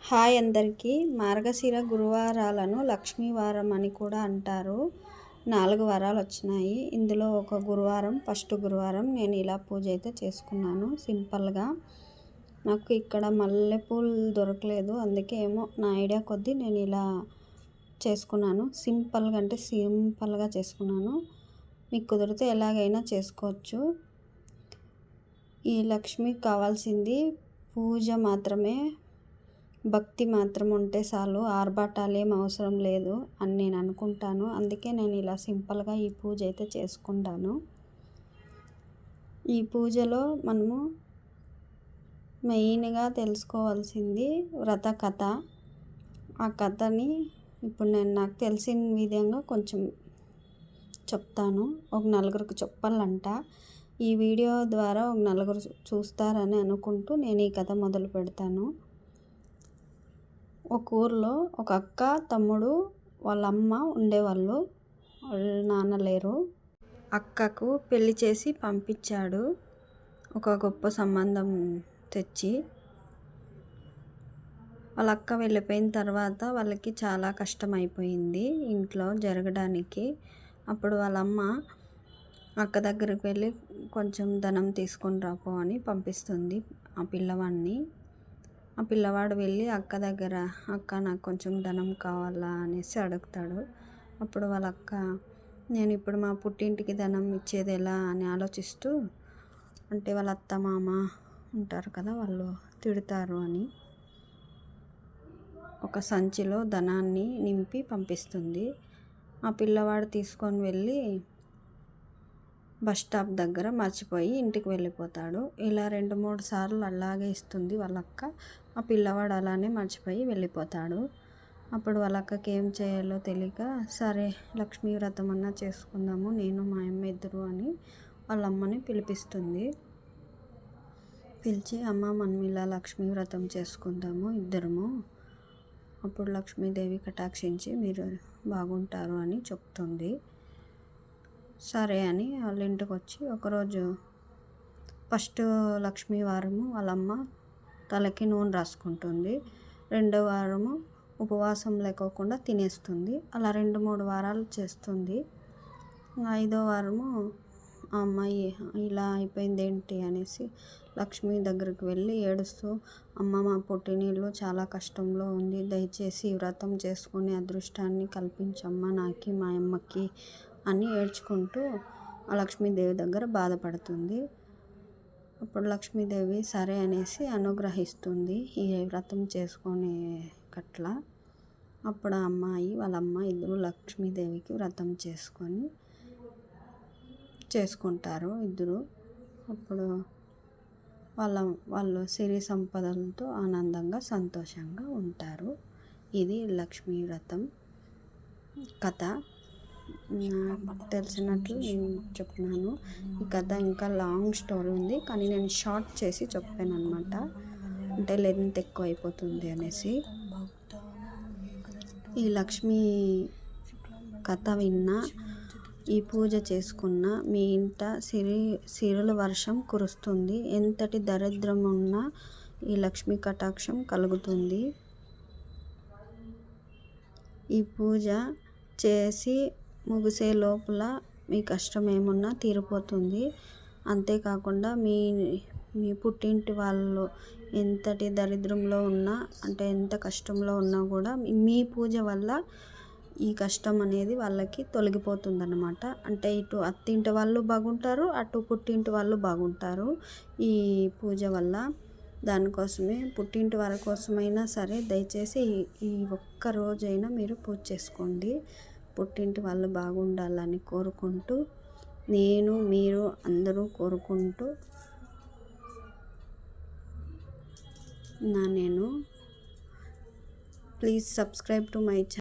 Hi అందరికీ. మార్గశిర గురువారాలను లక్ష్మీవారం అని కూడా అంటారు. 4 వారాలు వచ్చినాయి. ఇందులో ఒక గురువారం, ఫస్ట్ గురువారం నేను ఇలా పూజ అయితే చేసుకున్నాను సింపుల్గా. నాకు ఇక్కడ మల్లెపూలు దొరకలేదు, అందుకే ఏమో నా ఐడియా కొద్దీ నేను ఇలా చేసుకున్నాను. సింపుల్గా చేసుకున్నాను. మీకు కుదిరితే ఎలాగైనా చేసుకోవచ్చు. ఈ లక్ష్మికి కావాల్సింది పూజ మాత్రమే, భక్తి మాత్రం ఉంటే చాలు, ఆర్భాటాలు ఏం అవసరం లేదు అని నేను అనుకుంటాను. అందుకే నేను ఇలా సింపుల్గా ఈ పూజ అయితే చేసుకుంటాను. ఈ పూజలో మనము మెయిన్గా తెలుసుకోవాల్సింది వ్రత కథ. ఆ కథని ఇప్పుడు నేను నాకు తెలిసిన విధంగా కొంచెం చెప్తాను. ఒక నలుగురికి చెప్పాలంట. ఈ వీడియో ద్వారా ఒక నలుగురు చూస్తారని అనుకుంటూ నేను ఈ కథ మొదలు పెడతాను. ఒక ఊర్లో ఒక అక్క, తమ్ముడు, వాళ్ళ అమ్మ ఉండేవాళ్ళు. వాళ్ళ నాన్న లేరు. అక్కకు పెళ్లి చేసి పంపించాడు ఒక గొప్ప సంబంధం తెచ్చి. వాళ్ళ అక్క వెళ్ళిపోయిన తర్వాత వాళ్ళకి చాలా కష్టం అయిపోయింది ఇంట్లో జరగడానికి. అప్పుడు వాళ్ళ అమ్మ అక్క దగ్గరికి వెళ్ళి కొంచెం ధనం తీసుకొని రాపో అని పంపిస్తుంది ఆ పిల్లవాడిని. ఆ పిల్లవాడు వెళ్ళి అక్క దగ్గర, అక్క నాకు కొంచెం ధనం కావాలా అనేసి అడుగుతాడు. అప్పుడు వాళ్ళ అక్క, నేను ఇప్పుడు మా పుట్టింటికి ధనం ఇచ్చేది ఎలా అని ఆలోచిస్తూ, అంటే వాళ్ళ అత్త మామ ఉంటారు కదా, వాళ్ళు తిడతారు అని ఒక సంచిలో ధనాన్ని నింపి పంపిస్తుంది. ఆ పిల్లవాడు తీసుకొని వెళ్ళి బస్ స్టాప్ దగ్గర మర్చిపోయి ఇంటికి వెళ్ళిపోతాడు. ఇలా 2-3 సార్లు అలాగే ఇస్తుంది వాళ్ళ అక్క. ఆ పిల్లవాడు అలానే మర్చిపోయి వెళ్ళిపోతాడు. అప్పుడు వాళ్ళ అక్కకి ఏం చేయాలో తెలియక, సరే లక్ష్మీ వ్రతం అన్నా చేసుకుందాము నేను మా అమ్మ ఇద్దరు అని వాళ్ళ అమ్మని పిలిపిస్తుంది. పిలిచి, అమ్మ మనం ఇలా లక్ష్మీ వ్రతం చేసుకుందాము ఇద్దరము, అప్పుడు లక్ష్మీదేవి కటాక్షించి మీరు బాగుంటారు అని చెప్తుంది. సరే అని వాళ్ళ ఇంటికి వచ్చి ఒకరోజు ఫస్ట్ లక్ష్మీ వారము వాళ్ళమ్మ తలకి నూనె రాసుకుంటుంది. 2వ వారము ఉపవాసం లేకోకుండా తినేస్తుంది. అలా 2-3 వారాలు చేస్తుంది. 5వ వారము ఆ అమ్మాయి ఇలా అయిపోయింది ఏంటి అనేసి లక్ష్మి దగ్గరికి వెళ్ళి ఏడుస్తూ, అమ్మ మా పుట్టినీళ్ళు చాలా కష్టంలో ఉంది, దయచేసి వ్రతం చేసుకునే అదృష్టాన్ని కల్పించమ్మా నాకి మా అమ్మకి అని ఏడ్చుకుంటూ ఆ లక్ష్మీదేవి దగ్గర బాధపడుతుంది. అప్పుడు లక్ష్మీదేవి సరే అనేసి అనుగ్రహిస్తుంది ఈ వ్రతం చేసుకునే కట్ల. అప్పుడు ఆ అమ్మాయి వాళ్ళ అమ్మ ఇద్దరు లక్ష్మీదేవికి వ్రతం చేసుకుంటారు ఇద్దరు. అప్పుడు వాళ్ళు సిరి సంపదలతో ఆనందంగా సంతోషంగా ఉంటారు. ఇది లక్ష్మీ వ్రతం కథ. తెలిసినట్లు నేను చెప్తున్నాను. ఈ కథ ఇంకా లాంగ్ స్టోరీ ఉంది, కానీ నేను షార్ట్ చేసి చెప్పాను అనమాట, అంటే లెంత్ ఎక్కువ అయిపోతుంది అనేసి. ఈ లక్ష్మీ కథ విన్నా, ఈ పూజ చేసుకున్న మీ ఇంట సిరుల వర్షం కురుస్తుంది. ఎంతటి దరిద్రం ఉన్నా ఈ లక్ష్మీ కటాక్షం కలుగుతుంది. ఈ పూజ చేసి ముగిసే లోపల మీ కష్టం ఏమున్నా తీరిపోతుంది. అంతేకాకుండా మీ పుట్టింటి వాళ్ళు ఎంతటి దరిద్రంలో ఉన్నా, అంటే ఎంత కష్టంలో ఉన్నా కూడా మీ పూజ వల్ల ఈ కష్టం అనేది వాళ్ళకి తొలగిపోతుందన్నమాట. అంటే ఇటు అత్తింటి వాళ్ళు బాగుంటారు, అటు పుట్టింటి వాళ్ళు బాగుంటారు ఈ పూజ వల్ల. దానికోసమే పుట్టింటి వారి కోసమైనా సరే దయచేసి ఈ ఒక్క రోజైనా మీరు పూజ చేసుకోండి. పుట్టింటి వాళ్ళు బాగుండాలని కోరుకుంటూ, మీరు అందరూ కోరుకుంటూ నేను please subscribe to my channel.